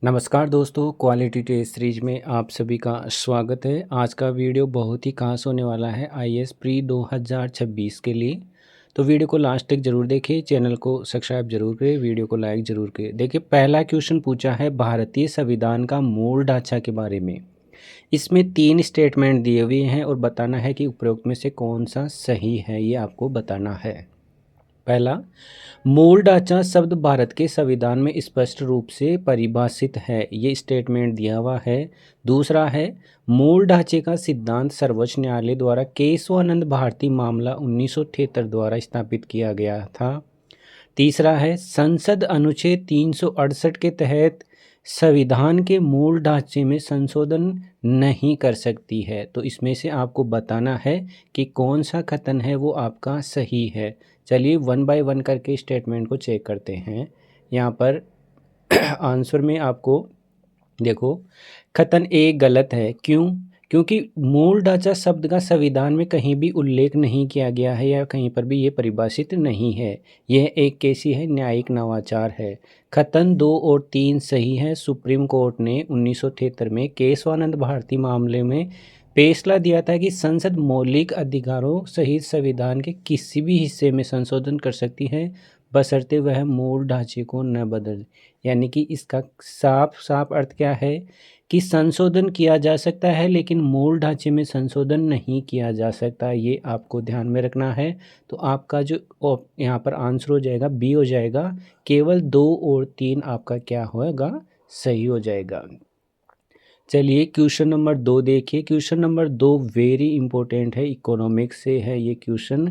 नमस्कार दोस्तों, quality test series में आप सभी का स्वागत है। आज का वीडियो बहुत ही खास होने वाला है आईएएस प्री 2026 के लिए। तो वीडियो को लास्ट तक जरूर देखिए, चैनल को सब्सक्राइब जरूर करें, वीडियो को लाइक जरूर करें। देखिए, पहला क्वेश्चन पूछा है भारतीय संविधान का मूल ढांचा के बारे में। इसमें 3 स्टेटमेंट दिए हुए हैं और बताना है कि उपरोक्त में से कौन सा सही है, ये आपको बताना है। पहला, मूल ढांचा शब्द भारत के संविधान में स्पष्ट रूप से परिभाषित है, ये स्टेटमेंट दिया हुआ है। दूसरा है, मूल ढांचे का सिद्धांत सर्वोच्च न्यायालय द्वारा केशवानंद भारती मामला 1973 द्वारा स्थापित किया गया था। तीसरा है, संसद अनुच्छेद 368 के तहत संविधान के मूल ढांचे में संशोधन नहीं कर सकती है। तो इसमें से आपको बताना है कि कौन सा कथन है वो आपका सही है। चलिए वन बाय वन करके स्टेटमेंट को चेक करते हैं। यहाँ पर आंसर में आपको देखो, कथन ए गलत है। क्यों? क्योंकि मूल ढांचा शब्द का संविधान में कहीं भी उल्लेख नहीं किया गया है या कहीं पर भी ये परिभाषित नहीं है। यह एक कैसी है, न्यायिक नवाचार है। कथन 2 और 3 सही है। सुप्रीम कोर्ट ने 1973 में केशवानंद भारती मामले में फैसला दिया था कि संसद मौलिक अधिकारों सहित संविधान के किसी भी हिस्से में संशोधन कर सकती है, बशर्ते वह मूल ढांचे को न बदले। यानी कि इसका साफ साफ अर्थ क्या है कि संशोधन किया जा सकता है लेकिन मूल ढांचे में संशोधन नहीं किया जा सकता। ये आपको ध्यान में रखना है। तो आपका जो यहाँ पर आंसर हो जाएगा बी हो जाएगा। केवल 2 और 3 आपका क्या होगा, सही हो जाएगा। चलिए क्वेश्चन नंबर 2 देखिए। क्वेश्चन नंबर 2 वेरी इंपॉर्टेंट है, इकोनॉमिक्स से है ये क्वेश्चन।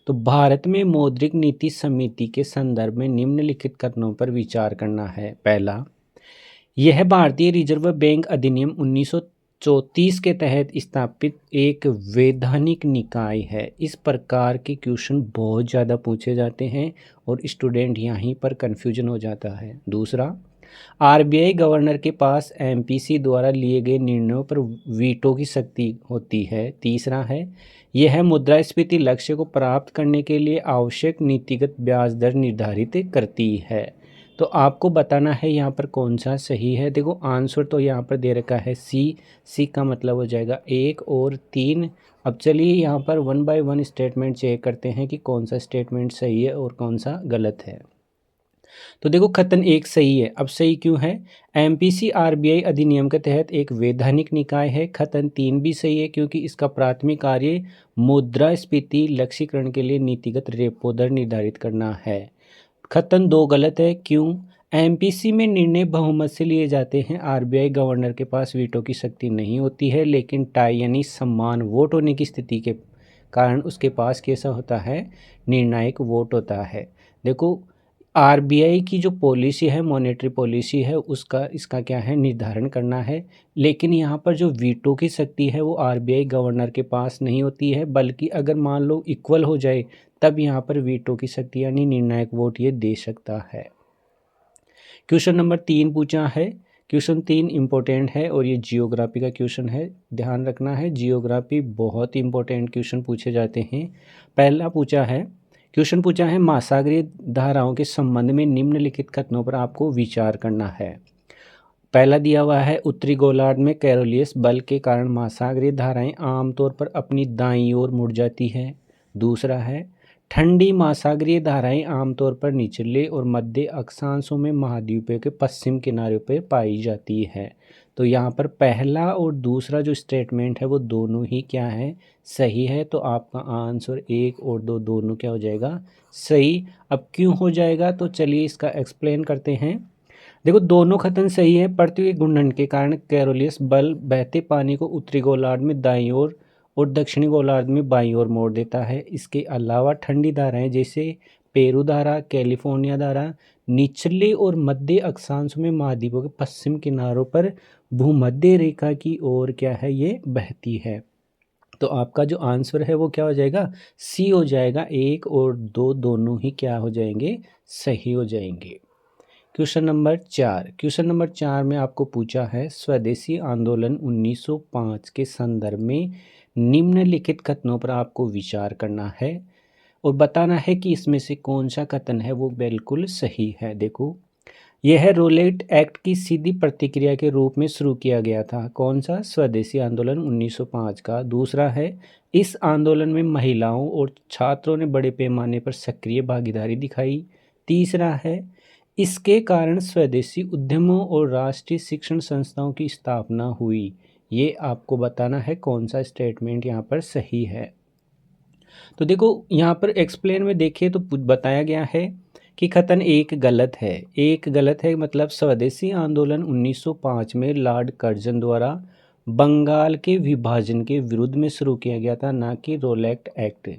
तो भारत में मौद्रिक नीति समिति के संदर्भ में निम्नलिखित कथनों पर विचार करना है। पहला, यह भारतीय रिजर्व बैंक अधिनियम 1934 के तहत स्थापित एक वैधानिक निकाय है। इस प्रकार के क्वेश्चन बहुत ज़्यादा पूछे जाते हैं और स्टूडेंट यहीं पर कन्फ्यूजन हो जाता है। दूसरा, आरबीआई गवर्नर के पास एमपीसी द्वारा लिए गए निर्णयों पर वीटो की शक्ति होती है। तीसरा है, यह मुद्रास्फीति लक्ष्य को प्राप्त करने के लिए आवश्यक नीतिगत ब्याज दर निर्धारित करती है। तो आपको बताना है यहाँ पर कौन सा सही है। देखो आंसर तो यहाँ पर दे रखा है सी। सी का मतलब हो जाएगा 1 और 3। अब चलिए यहाँ पर one by one statement check करते हैं कि कौन सा स्टेटमेंट सही है और कौन सा गलत है। तो देखो, कथन 1 सही है। अब सही क्यों है? एमपीसी आरबीआई अधिनियम के तहत एक वैधानिक निकाय है। कथन 3 भी सही है क्योंकि इसका प्राथमिक कार्य मुद्रास्फीति लक्ष्यीकरण के लिए नीतिगत रेपो दर निर्धारित करना है। कथन 2 गलत है। क्यों? एमपीसी में निर्णय बहुमत से लिए जाते हैं। आरबीआई गवर्नर के पास वीटो की शक्ति नहीं होती है, लेकिन टाई यानी समान वोट होने की स्थिति के कारण उसके पास कैसा होता है, निर्णायक वोट होता है। देखो, आरबीआई की जो पॉलिसी है, मॉनेटरी पॉलिसी है, उसका इसका क्या है, निर्धारण करना है। लेकिन यहाँ पर जो वीटो की शक्ति है वो आरबीआई गवर्नर के पास नहीं होती है, बल्कि अगर मान लो इक्वल हो जाए तब यहाँ पर वीटो की शक्ति यानी निर्णायक वोट ये दे सकता है। क्वेश्चन नंबर 3 पूछा है। क्वेश्चन 3 इम्पोर्टेंट है और ये जियोग्राफी का क्वेश्चन है, ध्यान रखना है। जियोग्राफी बहुत इंपॉर्टेंट क्वेश्चन पूछे जाते हैं। पहला क्वेश्चन पूछा है, महासागरीय धाराओं के संबंध में निम्नलिखित कथनों पर आपको विचार करना है। पहला दिया हुआ है, उत्तरी गोलार्ध में कैरोलियस बल के कारण महासागरीय धाराएं आमतौर पर अपनी दाईं ओर मुड़ जाती है। दूसरा है, ठंडी महासागरीय धाराएं आमतौर पर निचले और मध्य अक्षांशों में महाद्वीपों के पश्चिम किनारों पर पाई जाती है। तो यहाँ पर पहला और दूसरा जो स्टेटमेंट है वो दोनों ही क्या है, सही है। तो आपका आंसर 1 और 2 दोनों क्या हो जाएगा, सही। अब क्यों हो जाएगा, तो चलिए इसका एक्सप्लेन करते हैं। देखो, दोनों कथन सही है। पृथ्वी के घूर्णन के कारण कैरोलियस बल बहते पानी को उत्तरी गोलार्ध में दाईं ओर और दक्षिणी गोलार्ध में बाईं ओर मोड़ देता है। इसके अलावा ठंडी धाराएं जैसे पेरू धारा, कैलिफोर्निया धारा निचले और मध्य अक्षांश में महाद्वीपों के पश्चिम किनारों पर भूमध्य रेखा की ओर क्या है, ये बहती है। तो आपका जो आंसर है वो क्या हो जाएगा, सी हो जाएगा। 1 और 2 दोनों ही क्या हो जाएंगे, सही हो जाएंगे। क्वेश्चन नंबर 4 में आपको पूछा है, स्वदेशी आंदोलन 1905 के संदर्भ में निम्नलिखित कथनों पर आपको विचार करना है और बताना है कि इसमें से कौन सा कथन है वो बिल्कुल सही है। देखो, यह रोलेट एक्ट की सीधी प्रतिक्रिया के रूप में शुरू किया गया था। कौन सा? स्वदेशी आंदोलन 1905 का। दूसरा है, इस आंदोलन में महिलाओं और छात्रों ने बड़े पैमाने पर सक्रिय भागीदारी दिखाई। तीसरा है, इसके कारण स्वदेशी उद्यमों और राष्ट्रीय शिक्षण संस्थाओं की स्थापना हुई। ये आपको बताना है कौन सा स्टेटमेंट यहाँ पर सही है। तो देखो यहाँ पर एक्सप्लेन में देखिए तो बताया गया है कि कथन एक गलत है। एक गलत है मतलब स्वदेशी आंदोलन 1905 में लॉर्ड कर्जन द्वारा बंगाल के विभाजन के विरुद्ध में शुरू किया गया था, ना कि रोलेट एक्ट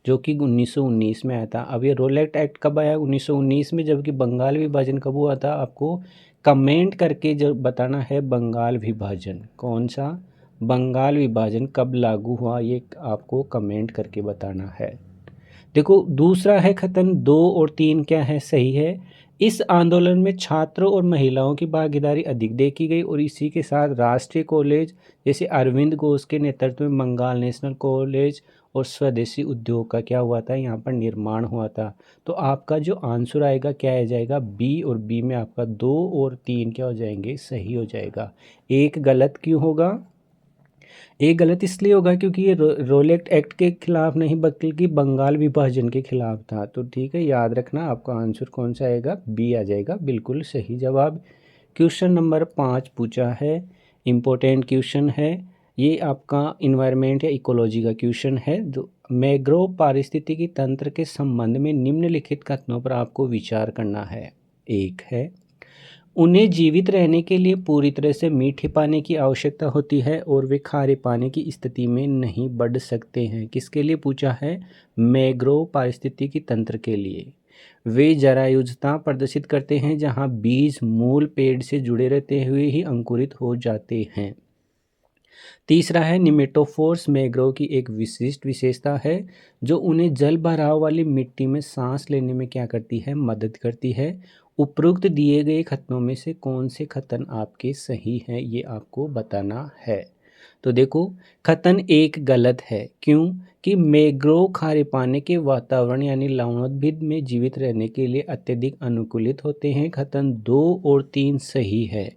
जो कि 1919 में आया था। अब ये रोलेट एक्ट कब आया? 1919 में, जबकि बंगाल विभाजन कब हुआ था? आपको कमेंट करके जो बताना है बंगाल विभाजन कौन सा, बंगाल विभाजन कब लागू हुआ, ये आपको कमेंट करके बताना है। देखो दूसरा है कथन 2 और 3 क्या है? सही है। इस आंदोलन में छात्रों और महिलाओं की भागीदारी अधिक देखी गई और इसी के साथ राष्ट्रीय कॉलेज जैसे अरविंद घोष के नेतृत्व में बंगाल नेशनल कॉलेज और स्वदेशी उद्योग का क्या हुआ था? यहाँ पर निर्माण हुआ था। तो आपका जो आंसर आएगा क्या आ जाएगा? बी, और बी में आपका 2 और 3 क्या हो जाएंगे? सही हो जाएगा। एक गलत क्यों होगा? एक गलत इसलिए होगा क्योंकि ये रोलेट एक्ट के खिलाफ नहीं बल्कि बंगाल विभाजन के खिलाफ था। तो ठीक है, याद रखना आपका आंसर कौन सा आएगा? बी आ जाएगा, बिल्कुल सही जवाब। क्वेश्चन नंबर 5 पूछा है, इम्पोर्टेंट क्वेश्चन है ये, आपका इन्वायरमेंट या इकोलॉजी का क्वेश्चन है। जो मैंग्रोव पारिस्थितिकी तंत्र के संबंध में निम्नलिखित कथनों पर आपको विचार करना है। एक है, उन्हें जीवित रहने के लिए पूरी तरह से मीठे पानी की आवश्यकता होती है और वे खारे पानी की स्थिति में नहीं बढ़ सकते हैं। किसके लिए पूछा है? मैंग्रोव पारिस्थितिकी तंत्र के लिए। वे जरायुजता प्रदर्शित करते हैं जहां बीज मूल पेड़ से जुड़े रहते हुए ही अंकुरित हो जाते हैं। तीसरा है, निमेटोफोर्स मैंग्रोव की एक विशिष्ट विशेषता है जो उन्हें जल भराव वाली मिट्टी में सांस लेने में क्या करती है? मदद करती है। उपरोक्त दिए गए कथनों में से कौन से कथन आपके सही हैं, ये आपको बताना है। तो देखो कथन एक गलत है। क्यों? कि मैंग्रोव खारे पानी के वातावरण यानी लवणोद्भिद में जीवित रहने के लिए अत्यधिक अनुकूलित होते हैं। कथन 2 और 3 सही है।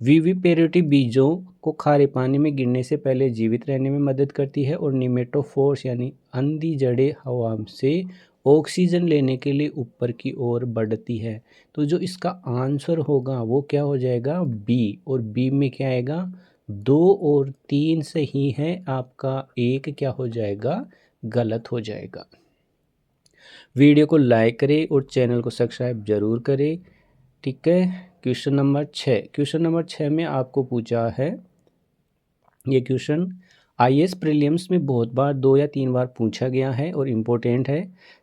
विविपेरिटी बीजों को खारे पानी में गिरने से पहले जीवित रहने में मदद करती है और निमेटोफोर्स यानी अंधी जड़ें हवा से ऑक्सीजन लेने के लिए ऊपर की ओर बढ़ती है। तो जो इसका आंसर होगा वो क्या हो जाएगा? बी, और बी में क्या आएगा? 2 और 3 सही है, आपका एक क्या हो जाएगा? गलत हो जाएगा। वीडियो को लाइक करें और चैनल को सब्सक्राइब जरूर करें। ठीक है। क्वेश्चन नंबर 6, क्वेश्चन नंबर 6 में आपको पूछा है, ये क्वेश्चन आईएएस प्रीलिम्स में बहुत बार 2 या 3 बार पूछा गया है और इम्पोर्टेंट है।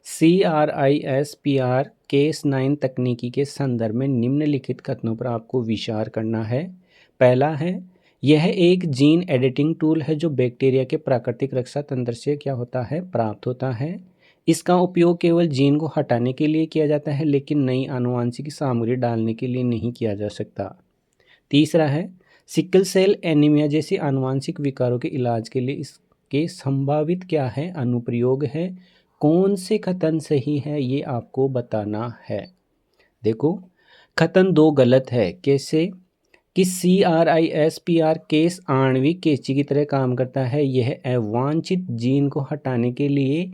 CRISPR केस 9 तकनीकी के संदर्भ में निम्नलिखित कथनों पर आपको विचार करना है। पहला है, यह एक जीन एडिटिंग टूल है जो बैक्टीरिया के प्राकृतिक रक्षा तंत्र से क्या होता है? प्राप्त होता है। इसका उपयोग केवल जीन को हटाने के लिए किया जाता है लेकिन नई आनुवांशिक सामग्री डालने के लिए नहीं किया जा सकता। तीसरा है, सिकल सेल एनीमिया जैसे आनुवांशिक विकारों के इलाज के लिए इसके संभावित क्या है? अनुप्रयोग है। कौन से कथन सही है ये आपको बताना है। देखो कथन 2 गलत है। कैसे? कि CRISPR केस आणविक कैंची की तरह काम करता है। यह अवांछित जीन को हटाने के लिए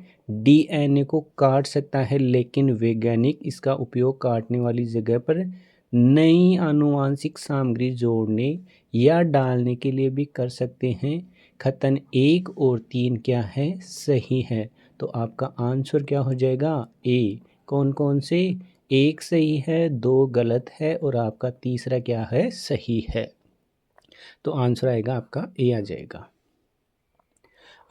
DNA को काट सकता है लेकिन वैज्ञानिक इसका उपयोग काटने वाली जगह पर नई आनुवांशिक सामग्री जोड़ने या डालने के लिए भी कर सकते हैं। कथन 1 और 3 क्या है? सही है। तो आपका आंसर क्या हो जाएगा? ए। कौन कौन से? एक सही है, 2 गलत है और आपका तीसरा क्या है? सही है। तो आंसर आएगा आपका ए आ जाएगा।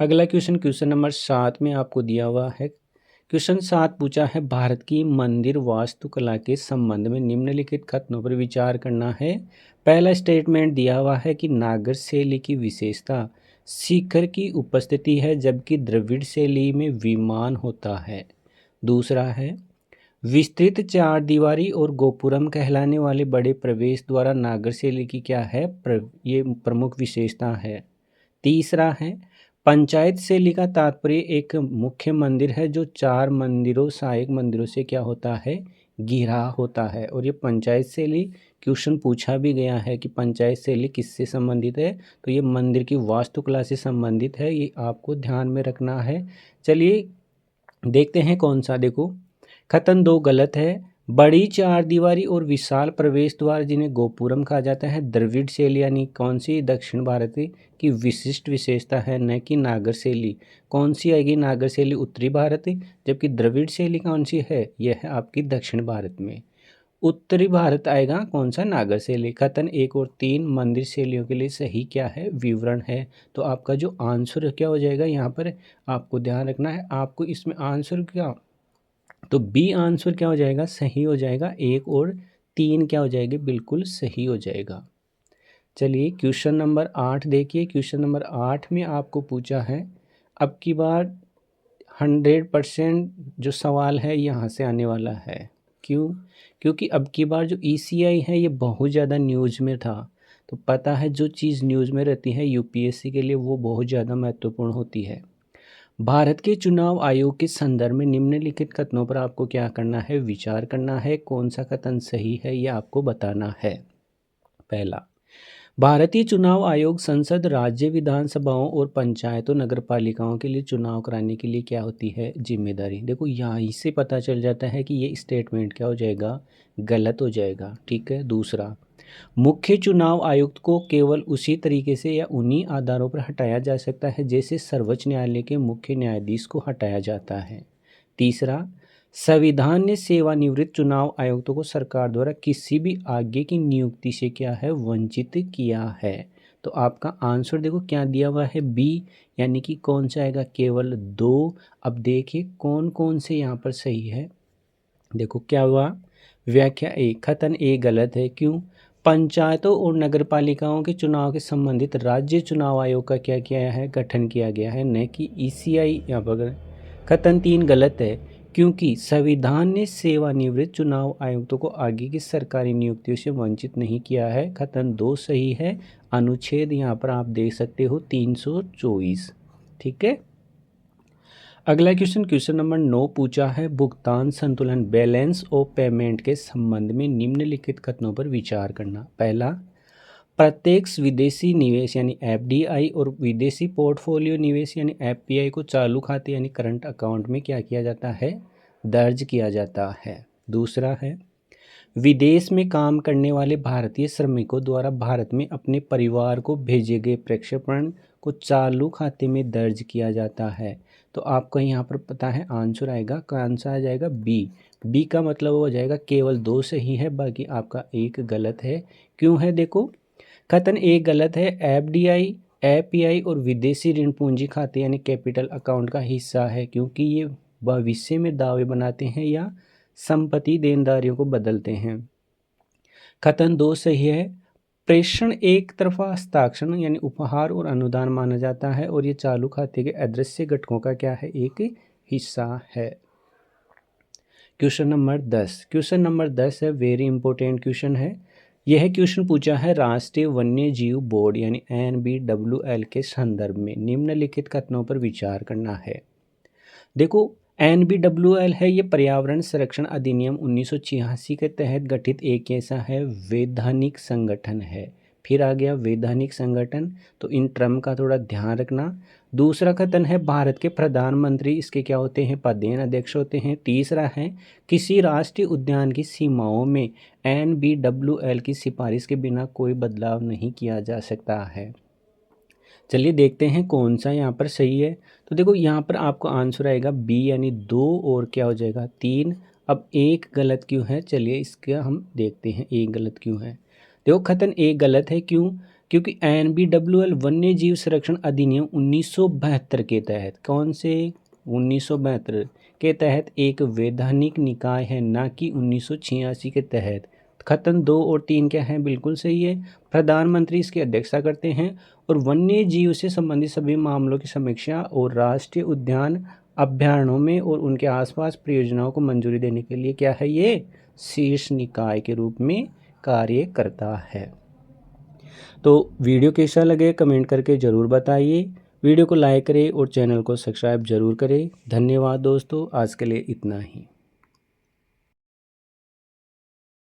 अगला क्वेश्चन, क्वेश्चन नंबर 7 में आपको दिया हुआ है। क्वेश्चन 7 पूछा है, भारत की मंदिर वास्तुकला के संबंध में निम्नलिखित कथनों पर विचार करना है। पहला स्टेटमेंट दिया हुआ है कि नागर शैली की विशेषता शिखर की उपस्थिति है जबकि द्रविड़ शैली में विमान होता है। दूसरा है, विस्तृत चार दीवारी और गोपुरम कहलाने वाले बड़े प्रवेश द्वारा नागर शैली की क्या है? ये प्रमुख विशेषता है। तीसरा है, पंचायत शैली का तात्पर्य एक मुख्य मंदिर है जो 4 मंदिरों सहायक मंदिरों से क्या होता है? घिरा होता है। और ये पंचायत शैली क्वेश्चन पूछा भी गया है कि पंचायत शैली किससे संबंधित है, तो ये मंदिर की वास्तुकला से संबंधित है, ये आपको ध्यान में रखना है। चलिए देखते हैं कौन सा। देखो कथन 2 गलत है। बड़ी चार दीवारी और विशाल प्रवेश द्वार जिन्हें गोपुरम कहा जाता है द्रविड़ शैली यानी कौन सी दक्षिण भारत की विशिष्ट विशेषता है, न कि नागर शैली। कौन सी आएगी, नागर शैली उत्तरी भारत, जबकि द्रविड़ शैली कौन सी है, यह है आपकी दक्षिण भारत में। उत्तरी भारत आएगा कौन सा, नागर शैली। कथन 1 और 3 मंदिर शैलियों के लिए सही क्या है, विवरण है। तो आपका जो आंसर क्या हो जाएगा, यहाँ पर आपको ध्यान रखना है, आपको इसमें आंसर क्या, तो बी आंसर क्या हो जाएगा, सही हो जाएगा। 1 और 3 क्या हो जाएगी, बिल्कुल सही हो जाएगा। चलिए क्वेश्चन नंबर 8 देखिए। क्वेश्चन नंबर 8 में आपको पूछा है, अब की बार 100% जो सवाल है यहाँ से आने वाला है। क्यों, क्योंकि अब की बार जो ECI है ये बहुत ज़्यादा न्यूज़ में था। तो पता है जो चीज़ न्यूज़ में रहती है UPSC के लिए वो बहुत ज़्यादा महत्वपूर्ण होती है। भारत के चुनाव आयोग के संदर्भ में निम्नलिखित कथनों पर आपको क्या करना है, विचार करना है। कौन सा कथन सही है ये आपको बताना है। पहला, भारतीय चुनाव आयोग संसद, राज्य विधानसभाओं और पंचायतों नगरपालिकाओं के लिए चुनाव कराने के लिए क्या होती है, जिम्मेदारी। देखो यहाँ से पता चल जाता है कि ये स्टेटमेंट क्या हो जाएगा, गलत हो जाएगा। ठीक है। दूसरा, मुख्य चुनाव आयुक्त को केवल उसी तरीके से या उन्हीं आधारों पर हटाया जा सकता है जैसे सर्वोच्च न्यायालय के मुख्य न्यायाधीश को हटाया जाता है। तीसरा, संविधान ने सेवानिवृत्त चुनाव आयुक्तों को सरकार द्वारा किसी भी आगे की नियुक्ति से क्या है, वंचित किया है। तो आपका आंसर देखो क्या दिया हुआ है, बी, यानी कि कौन सा आएगा, केवल 2। अब देखिए कौन कौन से यहाँ पर सही है। देखो क्या हुआ, व्याख्या 1, कथन ए गलत है। क्यों, पंचायतों और नगरपालिकाओं के चुनाव के संबंधित राज्य चुनाव आयोग का क्या किया है, गठन किया गया है, न कि ECI यहाँ पर। कथन 3 गलत है, क्योंकि संविधान ने सेवानिवृत्त चुनाव आयुक्तों को आगे की सरकारी नियुक्तियों से वंचित नहीं किया है। कथन 2 सही है। अनुच्छेद यहाँ पर आप देख सकते हो 324। ठीक है। अगला क्वेश्चन, क्वेश्चन नंबर 9 पूछा है, भुगतान संतुलन, बैलेंस ऑफ पेमेंट के संबंध में निम्नलिखित कथनों पर विचार करना। पहला, प्रत्यक्ष विदेशी निवेश यानी FDI और विदेशी पोर्टफोलियो निवेश यानी FPI को चालू खाते यानी करंट अकाउंट में क्या किया जाता है, दर्ज किया जाता है। दूसरा है, विदेश में काम करने वाले भारतीय श्रमिकों द्वारा भारत में अपने परिवार को भेजे गए प्रक्षेपण को चालू खाते में दर्ज किया जाता है। तो आपको यहाँ पर पता है आंसर आएगा, कौन सा आ जाएगा, बी। बी का मतलब हो जाएगा केवल 2 सही है, बाकी आपका 1 गलत है। क्यों है, देखो कथन 1 गलत है, FDI FPI और विदेशी ऋण पूंजी खाते यानी कैपिटल अकाउंट का हिस्सा है, क्योंकि ये भविष्य में दावे बनाते हैं या संपत्ति देनदारियों को बदलते हैं। कथन 2 सही है, प्रेषण एक तरफा हस्ताक्षर यानी उपहार और अनुदान माना जाता है और ये चालू खाते के अदृश्य घटकों का क्या है, एक हिस्सा है। क्वेश्चन नंबर 10, क्वेश्चन नंबर 10 है, वेरी इंपॉर्टेंट क्वेश्चन है। यह क्वेश्चन पूछा है, राष्ट्रीय वन्य जीव बोर्ड यानी NBWL के संदर्भ में निम्नलिखित कथनों पर विचार करना है। देखो NBWL है ये पर्यावरण संरक्षण अधिनियम 1986 के तहत गठित एक ऐसा है वैधानिक संगठन है। फिर आ गया वैधानिक संगठन, तो इन टर्म का थोड़ा ध्यान रखना। दूसरा कथन है, भारत के प्रधानमंत्री इसके क्या होते हैं, पदेन अध्यक्ष होते हैं। तीसरा है, किसी राष्ट्रीय उद्यान की सीमाओं में NBWL की सिफारिश के बिना कोई बदलाव नहीं किया जा सकता है। चलिए देखते हैं कौन सा यहाँ पर सही है। तो देखो यहाँ पर आपको आंसर आएगा बी, यानी 2 और क्या हो जाएगा, 3। अब 1 गलत क्यों है, चलिए इसका हम देखते हैं 1 गलत क्यों है। देखो कथन 1 गलत है। क्यों, क्योंकि NBWL वन्य जीव संरक्षण अधिनियम 1972 के तहत, कौन से, 1972 के तहत एक वैधानिक निकाय है, ना कि 1986 के तहत। कथन 2 और 3 क्या है, बिल्कुल सही है। प्रधानमंत्री इसकी अध्यक्षता करते हैं और वन्य जीव से संबंधित सभी मामलों की समीक्षा और राष्ट्रीय उद्यान अभयारण्यों में और उनके आसपास परियोजनाओं को मंजूरी देने के लिए क्या है, ये शीर्ष निकाय के रूप में कार्य करता है। तो वीडियो कैसा लगे कमेंट करके ज़रूर बताइए। वीडियो को लाइक करें और चैनल को सब्सक्राइब जरूर करें। धन्यवाद दोस्तों, आज के लिए इतना ही।